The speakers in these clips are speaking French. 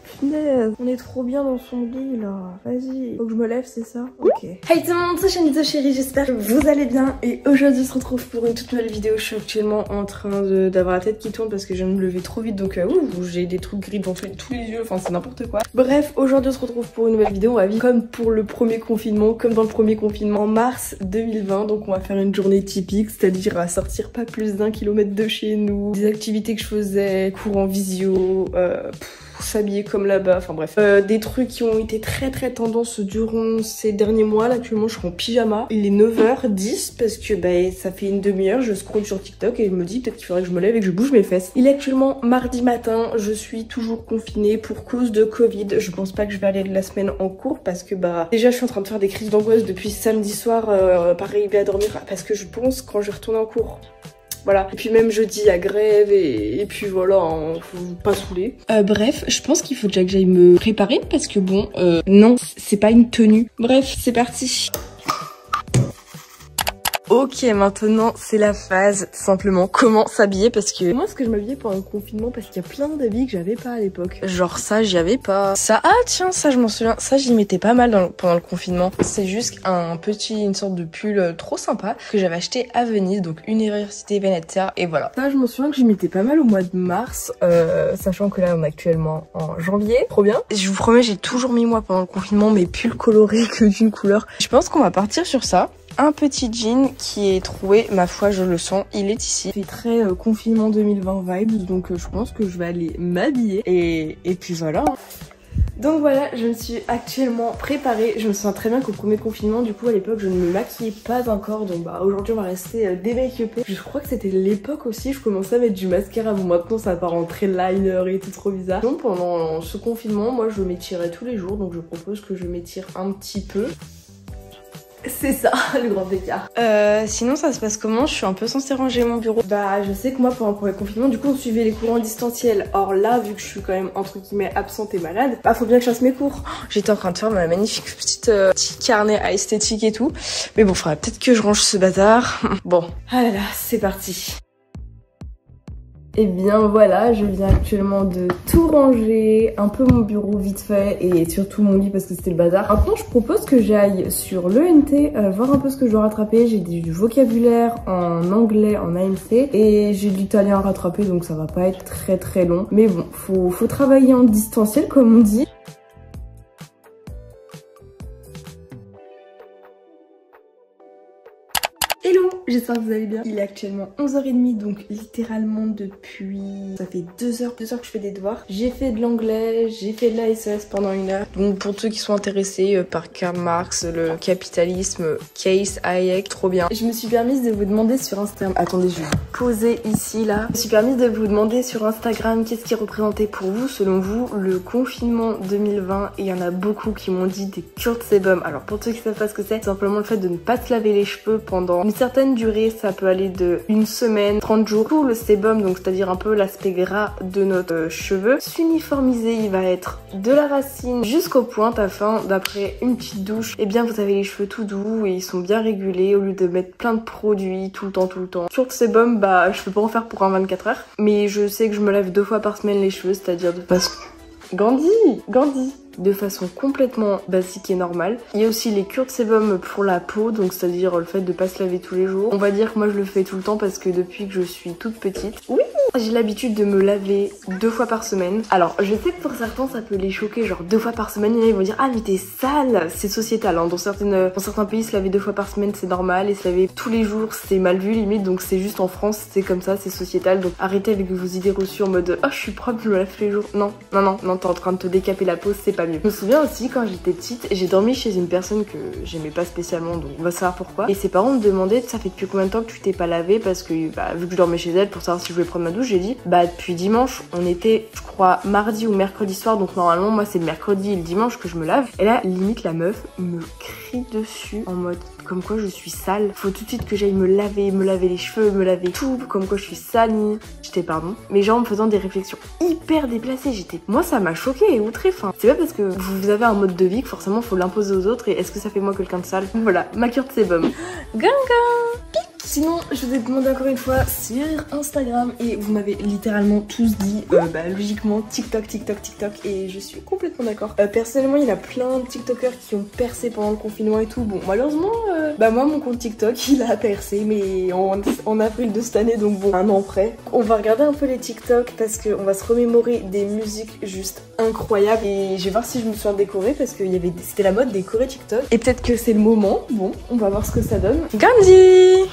punaise, on est trop bien dans son lit là. Vas-y, faut que je me lève, c'est ça? Ok. Hey tout le monde, c'est Shanizo chérie, j'espère que vous allez bien. Et aujourd'hui on se retrouve pour une toute nouvelle vidéo. Je suis actuellement en train d'avoir la tête qui tourne parce que je viens de me lever trop vite. Donc j'ai des trucs gris devant tous les yeux, enfin c'est n'importe quoi. Bref, aujourd'hui on se retrouve pour une nouvelle vidéo. On va vivre comme pour le premier confinement, comme dans le premier confinement en mars 2020. Donc on va faire une journée typique, c'est-à-dire à sortir pas plus d'1 kilomètre de chez nous, des activités que je faisais, cours en visio, s'habiller comme là-bas, enfin bref. Des trucs qui ont été très tendance durant ces derniers mois. Là actuellement je suis en pyjama. Il est 9h10 parce que ça fait une demi-heure, je scrolle sur TikTok et je me dis peut-être qu'il faudrait que je me lève et que je bouge mes fesses. Il est actuellement mardi matin, je suis toujours confinée pour cause de Covid. Je pense pas que je vais aller la semaine en cours parce que déjà je suis en train de faire des crises d'angoisse depuis samedi soir, pas arriver à dormir parce que je pense quand je vais retourner en cours. Voilà, et puis même jeudi à grève et puis voilà, hein, faut pas saouler. Bref, je pense qu'il faut déjà que j'aille me préparer parce que bon, non, c'est pas une tenue. Bref, c'est parti. Ok, maintenant c'est la phase simplement comment s'habiller parce que moi ce que je m'habillais pendant le confinement parce qu'il y a plein d'habits que j'avais pas à l'époque. Genre ça j'y avais pas. Ça, ah tiens, ça je m'en souviens, ça j'y mettais pas mal pendant le confinement. C'est juste une sorte de pull trop sympa que j'avais acheté à Venise, donc Université Venezia, et voilà. Ça je m'en souviens que j'y mettais pas mal au mois de mars, sachant que là on est actuellement en janvier. Trop bien. Je vous promets, j'ai toujours mis moi pendant le confinement mes pulls colorés que d'une couleur. Je pense qu'on va partir sur ça. Un petit jean qui est troué, ma foi je le sens, il est ici. Il fait très confinement 2020 vibes, donc je pense que je vais aller m'habiller et puis voilà. Donc voilà, je me suis actuellement préparée. Je me sens très bien qu'au premier confinement, du coup à l'époque je ne me maquillais pas encore. Donc aujourd'hui on va rester démake-upé. Je crois que c'était l'époque aussi, je commençais à mettre du mascara. Bon maintenant ça part en très liner et tout trop bizarre. Donc pendant ce confinement, moi je m'étirais tous les jours. Donc je propose que je m'étire un petit peu. C'est ça, le grand écart. Sinon ça se passe comment? Je suis un peu censée ranger mon bureau. Je sais que moi pendant le premier confinement, du coup on suivait les cours en distanciel. Or là, vu que je suis quand même entre guillemets absente et malade, faut bien que je fasse mes cours. J'étais en train de faire ma magnifique petit carnet à esthétique et tout. Mais bon, faudrait peut-être que je range ce bazar. Bon, ah là là, c'est parti. Et bien voilà, je viens actuellement de tout ranger, un peu mon bureau vite fait et surtout mon lit parce que c'était le bazar. Maintenant je propose que j'aille sur l'ENT, voir un peu ce que je dois rattraper. J'ai du vocabulaire en anglais, en AMC et j'ai de l'italien à rattraper donc ça va pas être très long. Mais bon, faut travailler en distanciel comme on dit. Hello, j'espère que vous allez bien. Il est actuellement 11h30, donc littéralement depuis... Ça fait 2 heures que je fais des devoirs. J'ai fait de l'anglais, j'ai fait de la SES pendant 1 heure. Donc pour ceux qui sont intéressés par Karl Marx, le capitalisme, Case Hayek, trop bien. Je me suis permise de vous demander sur Instagram... Attendez, je vais vous poser ici, là. Je me suis permise de vous demander sur Instagram qu'est-ce qui représentait pour vous, selon vous, le confinement 2020. Et il y en a beaucoup qui m'ont dit des cures de sébum. Alors pour ceux qui savent pas ce que c'est, simplement le fait de ne pas se laver les cheveux pendant une certaine durée, ça peut aller de 1 semaine, 30 jours. Pour le sébum, donc c'est-à-dire un peu l'aspect gras de notre cheveux, s'uniformiser, il va être de la racine jusqu'aux pointes afin d'après une petite douche, et bien vous avez les cheveux tout doux et ils sont bien régulés au lieu de mettre plein de produits tout le temps. Sur le sébum, je peux pas en faire pour un 24 heures, mais je sais que je me lave 2 fois par semaine les cheveux, c'est-à-dire de façon... Gandhi de façon complètement basique et normale. Il y a aussi les cures de sébum pour la peau, donc c'est-à-dire le fait de pas se laver tous les jours. On va dire que moi je le fais tout le temps parce que depuis que je suis toute petite, oui, j'ai l'habitude de me laver 2 fois par semaine. Alors je sais que pour certains ça peut les choquer, genre 2 fois par semaine, ils vont dire ah mais t'es sale, c'est sociétal, hein. Dans certains pays se laver 2 fois par semaine c'est normal et se laver tous les jours c'est mal vu limite, donc c'est juste en France c'est comme ça, c'est sociétal, donc arrêtez avec vos idées reçues en mode oh je suis propre, je me lave tous les jours. Non, t'es en train de te décaper la peau, c'est pas mieux. Je me souviens aussi quand j'étais petite, j'ai dormi chez une personne que j'aimais pas spécialement, donc on va savoir pourquoi. Et ses parents me demandaient ça fait depuis combien de temps que tu t'es pas lavé, parce que vu que je dormais chez elle pour savoir si je voulais prendre ma douche, j'ai dit depuis dimanche. On était je crois mardi ou mercredi soir, donc normalement moi c'est le mercredi et le dimanche que je me lave. Et là limite la meuf me crie dessus en mode comme quoi je suis sale, faut tout de suite que j'aille me laver les cheveux, me laver tout, comme quoi je suis sale. J'étais pardon, mais genre en me faisant des réflexions hyper déplacées, moi ça m'a choquée et outrée. Enfin, c'est pas parce que vous avez un mode de vie que forcément faut l'imposer aux autres, et est-ce que ça fait moi quelqu'un de sale? Voilà, ma cure de sébum. Ganga. Sinon, je vous ai demandé encore une fois sur Instagram et vous m'avez littéralement tous dit, logiquement, TikTok, TikTok, TikTok et je suis complètement d'accord. Personnellement, il y en a plein de TikTokers qui ont percé pendant le confinement et tout. Bon, malheureusement, moi, mon compte TikTok, il a percé, mais en avril de cette année, donc bon, un an près. On va regarder un peu les TikTok parce qu'on va se remémorer des musiques juste incroyables et je vais voir si je me souviens de décorer parce que c'était la mode des chorés TikTok et peut-être que c'est le moment. Bon, on va voir ce que ça donne. Gandhi!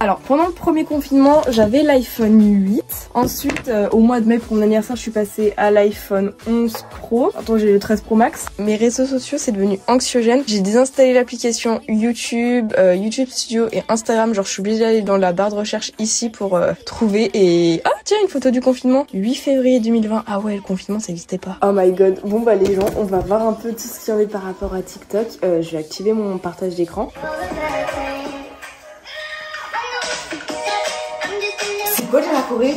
Alors, pendant le premier confinement, j'avais l'iPhone 8. Ensuite, au mois de mai, pour mon anniversaire, je suis passée à l'iPhone 11 Pro. Attends, j'ai le 13 Pro Max. Mes réseaux sociaux, c'est devenu anxiogène. J'ai désinstallé l'application YouTube, YouTube Studio et Instagram. Genre, je suis obligée d'aller dans la barre de recherche ici pour trouver. Et... ah, tiens, une photo du confinement. 8 février 2020. Ah ouais, le confinement, ça n'existait pas. Oh my god. Bon, bah les gens, on va voir un peu tout ce qu'il y en a par rapport à TikTok. Je vais activer mon partage d'écran. C'est quoi la Corée?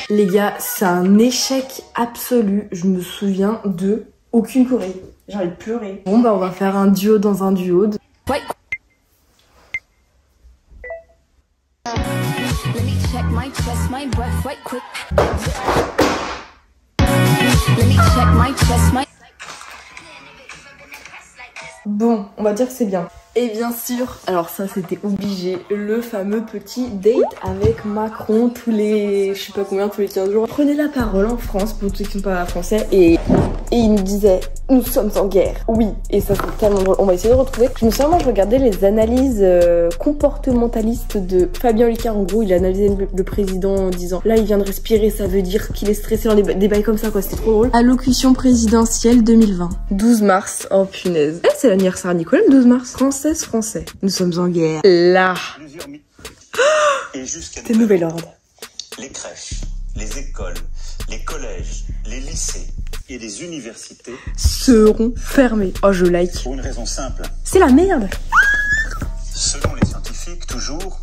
Les gars, c'est un échec absolu. Je me souviens de aucune Corée. J'ai envie de pleurer. Bon bah on va faire un duo dans un duo. Ouais. Bon, on va dire que c'est bien. Et bien sûr, alors ça c'était obligé, le fameux petit date avec Macron tous les, je sais pas combien, tous les 15 jours. Prenez la parole en France pour ceux qui ne sont pas français et il nous disait nous sommes en guerre. Oui, et ça c'est tellement drôle. On va essayer de retrouver. Je me souviens, moi je regardais les analyses comportementalistes de Fabien Licard. En gros, il a analysé le président en disant là il vient de respirer, ça veut dire qu'il est stressé dans des bails comme ça quoi, c'était trop drôle. Allocution présidentielle 2020. 12 mars, oh punaise. Eh, c'est l'anniversaire à Nicolas le 12 mars. Français. Nous sommes en guerre. Là. C'était nouvel ordre. Les crèches, les écoles, les collèges, les lycées et les universités seront fermés. Oh, je like. Pour une raison simple. C'est la merde. Selon les scientifiques, toujours,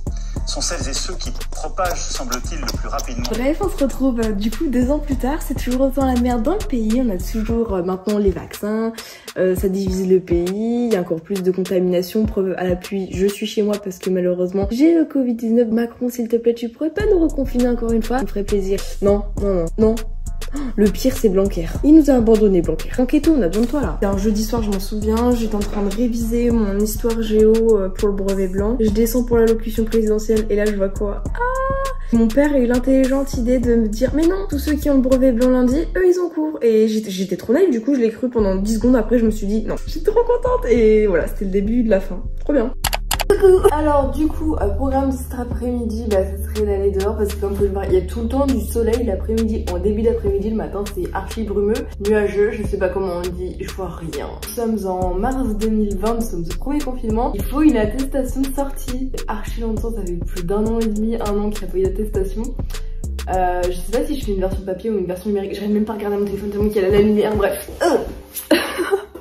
sont celles et ceux qui propagent, semble-t-il, le plus rapidement. Bref, on se retrouve du coup 2 ans plus tard, c'est toujours autant la merde dans le pays, on a toujours maintenant les vaccins, ça divise le pays, il y a encore plus de contamination, preuve à l'appui, je suis chez moi parce que malheureusement j'ai le Covid-19. Macron, s'il te plaît, tu pourrais pas nous reconfiner encore une fois? Ça me ferait plaisir. Non, non, non, non. Le pire c'est Blanquer. Il nous a abandonné Blanquer. T'inquiète, on a besoin de toi là. Alors jeudi soir je m'en souviens, j'étais en train de réviser mon histoire géo pour le brevet blanc. Je descends pour l'allocution présidentielle et là je vois quoi? Ah, mon père a eu l'intelligente idée de me dire mais non, tous ceux qui ont le brevet blanc lundi, eux ils ont cours. Et j'étais trop naïve, du coup je l'ai cru pendant 10 secondes, après je me suis dit non. J'étais trop contente et voilà, c'était le début de la fin. Trop bien. Alors du coup, programme de cet après-midi, ce serait d'aller dehors parce que comme vous pouvez le voir, il y a tout le temps du soleil l'après-midi, en début d'après-midi, le matin c'est archi brumeux, nuageux, je sais pas comment on dit, je vois rien. Nous sommes en mars 2020, nous sommes au premier confinement, il faut une attestation de sortie. Archi longtemps, ça fait plus d'1 an et demi, 1 an qu'il n'y a pas eu d'attestation. Je sais pas si je fais une version papier ou une version numérique, j'arrive même pas à regarder mon téléphone tellement qu'il y a la lumière, bref.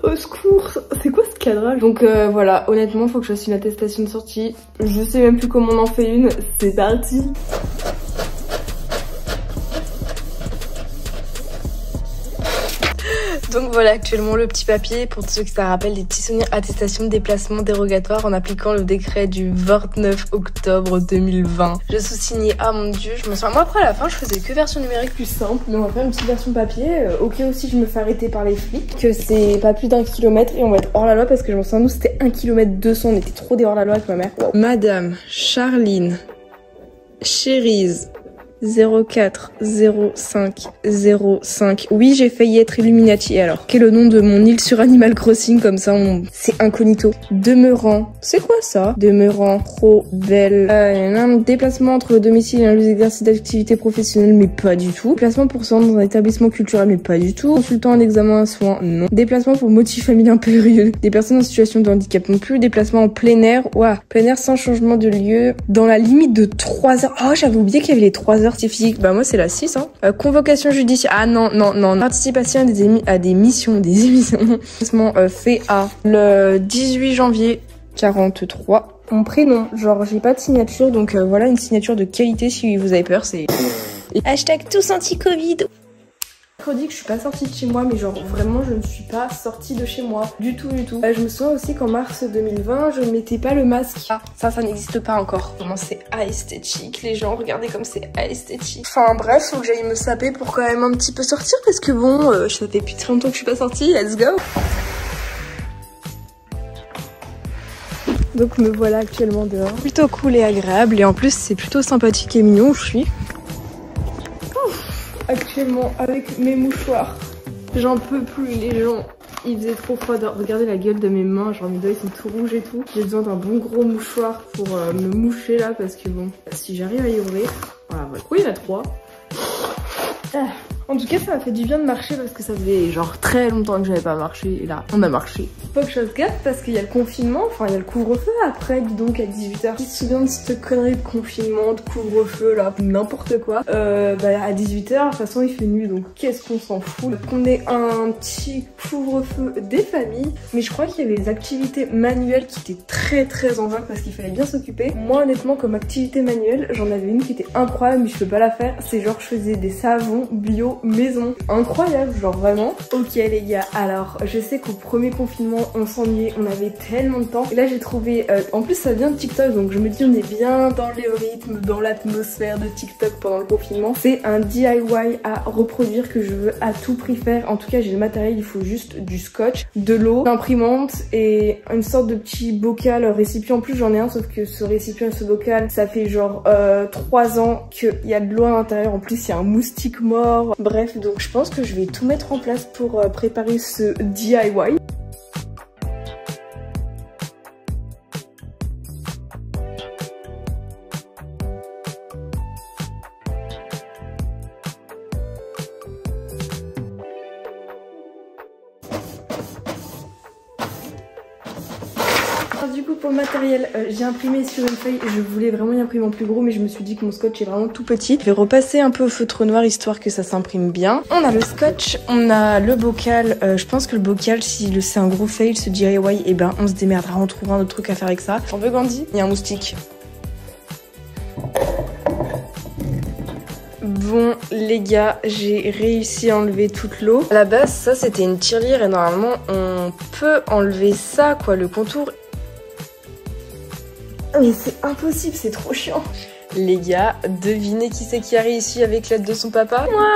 Au secours, c'est quoi ce cadrage? Donc voilà, honnêtement faut que je fasse une attestation de sortie. Je sais même plus comment on en fait une, c'est parti. Donc voilà actuellement le petit papier, pour ceux qui ça rappelle, des petits souvenirs, attestation de déplacement dérogatoire en appliquant le décret du 29 octobre 2020. Je sous-signais, ah mon dieu, je me sens... Moi après à la fin je faisais que version numérique plus simple, mais on va faire une petite version papier, au cas où si je me fais arrêter par les flics, que c'est pas plus d'1 kilomètre et on va être hors la loi parce que je me souviens nous c'était 1 km 200, on était trop des hors la loi avec ma mère. Wow. Madame Charline Chérise 04 05 05. Oui, j'ai failli être Illuminati. Alors, quel est le nom de mon île sur Animal Crossing? Comme ça, c'est incognito. Demeurant. C'est quoi ça? Demeurant. Pro belle. Un déplacement entre le domicile et un lieu d'exercice d'activité professionnelle, mais pas du tout. Déplacement pour se rendre dans un établissement culturel, mais pas du tout. Consultant un examen, un soin, non. Déplacement pour motif familial impérieux. Des personnes en situation de handicap non plus. Déplacement en plein air. Ouah. Plein air sans changement de lieu. Dans la limite de 3 heures. Oh, j'avais oublié qu'il y avait les 3 heures. C'est physique, bah moi c'est la 6 hein. Convocation judiciaire, ah non non non, participation à des missions, des émissions fait à le 18 janvier 43. mon prénom. Genre j'ai pas de signature, donc voilà une signature de qualité si vous avez peur, c'est... Hashtag tous anti-Covid. Mercredi que je suis pas sortie de chez moi, mais genre vraiment je ne suis pas sortie de chez moi du tout. Je me souviens aussi qu'en mars 2020 je ne mettais pas le masque. Ah, ça n'existe pas encore. Comment c'est esthétique les gens, regardez comme c'est esthétique. Enfin bref, faut que j'aille me saper pour quand même un petit peu sortir parce que bon, ça fait depuis très longtemps que je suis pas sortie, let's go. Donc me voilà actuellement dehors. Plutôt cool et agréable et en plus c'est plutôt sympathique et mignon où je suis. Actuellement avec mes mouchoirs. J'en peux plus les gens. Il faisait trop froid. Regardez la gueule de mes mains, genre mes doigts ils sont tout rouges et tout. J'ai besoin d'un bon gros mouchoir pour me moucher là parce que bon, si j'arrive à y ouvrir. Voilà, oui il y en a 3. En tout cas ça m'a fait du bien de marcher parce que ça faisait genre très longtemps que j'avais pas marché et là on a marché. Faut que je fasse gaffe parce qu'il y a le confinement, enfin il y a le couvre-feu après, dis donc à 18h. Qui se souvient de cette connerie de confinement, de couvre-feu là, n'importe quoi. À 18h de toute façon il fait nuit donc qu'est-ce qu'on s'en fout. Qu'on ait un petit couvre-feu des familles, mais je crois qu'il y avait des activités manuelles qui étaient très en vogue parce qu'il fallait bien s'occuper. Moi honnêtement comme activité manuelle j'en avais une qui était incroyable mais je peux pas la faire, c'est genre je faisais des savons bio maison. Incroyable, genre vraiment. Ok les gars, alors je sais qu'au premier confinement on s'ennuyait, on avait tellement de temps. Et là j'ai trouvé, en plus ça vient de TikTok donc je me dis on est bien dans le rythme, dans l'atmosphère de TikTok pendant le confinement. C'est un DIY à reproduire que je veux à tout prix faire. En tout cas j'ai le matériel, il faut juste du scotch, de l'eau, l'imprimante et une sorte de petit bocal récipient. En plus j'en ai un sauf que ce récipient et ce bocal ça fait genre 3 ans qu'il y a de l'eau à l'intérieur. En plus il y a un moustique mort. Bref, donc je pense que je vais tout mettre en place pour préparer ce DIY. Du coup pour le matériel j'ai imprimé sur une feuille, je voulais vraiment y imprimer en plus gros mais je me suis dit que mon scotch est vraiment tout petit. Je vais repasser un peu au feutre noir histoire que ça s'imprime bien. On a le scotch, on a le bocal, je pense que le bocal si c'est un gros fail ce DIY et ben on se démerdera, on trouvera un autre truc à faire avec ça. J'en veux Gandhi, il y a un moustique. Bon les gars, j'ai réussi à enlever toute l'eau. À la base ça c'était une tirelire et normalement on peut enlever ça quoi, le contour. Mais c'est impossible, c'est trop chiant. Les gars, devinez qui c'est qui a réussi avec l'aide de son papa? Moi.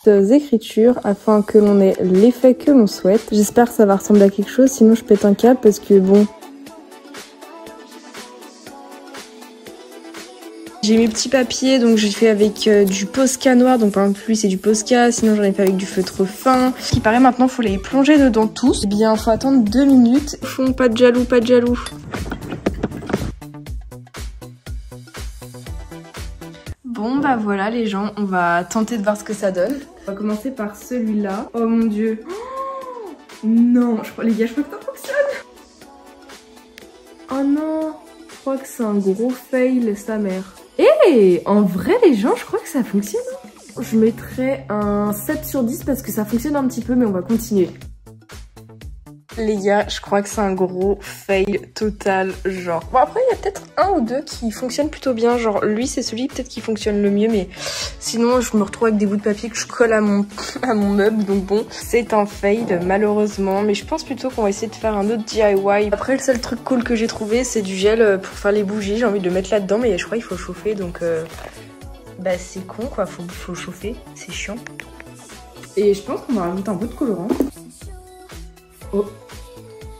Waouh. Écritures afin que l'on ait l'effet que l'on souhaite. J'espère que ça va ressembler à quelque chose, sinon je pète un câble parce que bon... J'ai mes petits papiers, donc j'ai fait avec du Posca noir, donc par exemple lui c'est du Posca, sinon j'en ai fait avec du feutre fin. Ce qui paraît maintenant faut les plonger dedans tous. Eh bien faut attendre 2 minutes. Font pas de jaloux, pas de jaloux. Bon bah voilà les gens, on va tenter de voir ce que ça donne. On va commencer par celui-là. Oh mon dieu. Oh non, les gars je crois que ça fonctionne. Oh non, je crois que c'est un gros fail sa mère. Et en vrai les gens je crois que ça fonctionne. Je mettrais un 7 sur 10 parce que ça fonctionne un petit peu mais on va continuer. Les gars, je crois que c'est un gros fail total, genre. Bon après, il y a peut-être un ou deux qui fonctionnent plutôt bien, genre lui c'est celui peut-être qui fonctionne le mieux, mais sinon je me retrouve avec des bouts de papier que je colle à mon meuble, donc bon, c'est un fail malheureusement, mais je pense plutôt qu'on va essayer de faire un autre DIY. Après le seul truc cool que j'ai trouvé, c'est du gel pour faire les bougies, j'ai envie de le mettre là-dedans, mais je crois qu'il faut chauffer, donc bah c'est con quoi, faut chauffer, c'est chiant. Et je pense qu'on va rajouter un peu de colorant. Oh.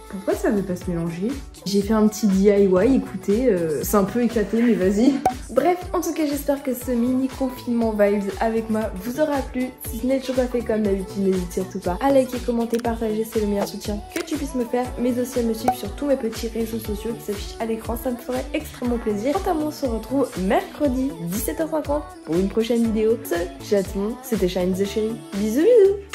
Pourquoi ça veut pas se mélanger? J'ai fait un petit DIY, écoutez, c'est un peu éclaté mais vas-y. Bref, en tout cas j'espère que ce mini confinement vibes avec moi vous aura plu. Si ce n'est toujours pas fait comme d'habitude, n'hésite surtout pas à liker, commenter, partager, c'est le meilleur soutien que tu puisses me faire. Mais aussi à me suivre sur tous mes petits réseaux sociaux qui s'affichent à l'écran, ça me ferait extrêmement plaisir. Quant à moi, on se retrouve mercredi 17h50 pour une prochaine vidéo. Ciao tout le monde, c'était Shine the Chérie. Bisous bisous.